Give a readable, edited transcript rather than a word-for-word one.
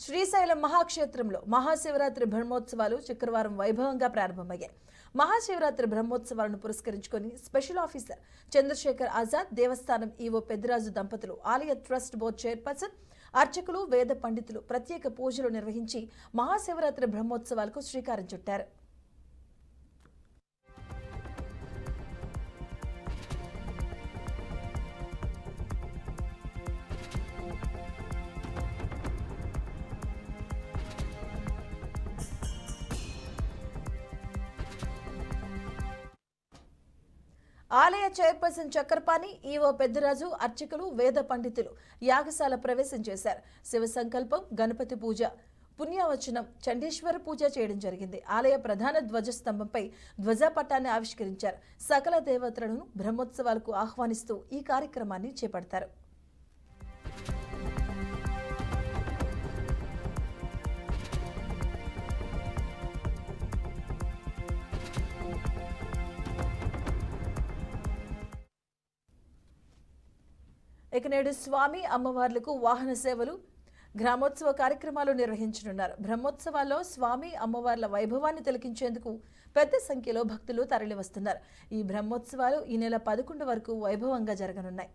శ్రీశైలం మహాక్షేత్రంలో మహాశివరాత్రి బ్రహ్మోత్సవాలు శుక్రవారం వైభవంగా ప్రారంభమయ్యాయి. మహాశివరాత్రి బ్రహ్మోత్సవాలను పురస్కరించుకొని స్పెషల్ ఆఫీసర్ చంద్రశేఖర్ ఆజాద్, దేవస్థానం ఈవో పెద్దిరాజు దంపతులు, ఆలయ ట్రస్ట్ బోర్డు చైర్పర్సన్, అర్చకులు, వేద పండితులు ప్రత్యేక పూజలు నిర్వహించి మహాశివరాత్రి బ్రహ్మోత్సవాలకు శ్రీకారం చుట్టారు. ఆలయ చైర్పర్సన్ చక్రపాణి, ఈవో పెద్దిరాజు, అర్చకులు, వేద పండితులు యాగశాల ప్రవేశం చేశారు. శివ సంకల్పం, గణపతి పూజ, పుణ్యవచనం, చండీశ్వర పూజ చేయడం జరిగింది. ఆలయ ప్రధాన ధ్వజస్తంభంపై ధ్వజపటాన్ని ఆవిష్కరించారు. సకల దేవతలను బ్రహ్మోత్సవాలకు ఆహ్వానిస్తూ ఈ కార్యక్రమాన్ని చేపడతారు. ఇక నేడు స్వామి అమ్మవార్లకు వాహన సేవలు, గ్రామోత్సవ కార్యక్రమాలు నిర్వహించనున్నారు. బ్రహ్మోత్సవాల్లో స్వామి అమ్మవార్ల వైభవాన్ని తిలకించేందుకు పెద్ద సంఖ్యలో భక్తులు తరలివస్తున్నారు. ఈ బ్రహ్మోత్సవాలు ఈ నెల 11 వరకు వైభవంగా జరగనున్నాయి.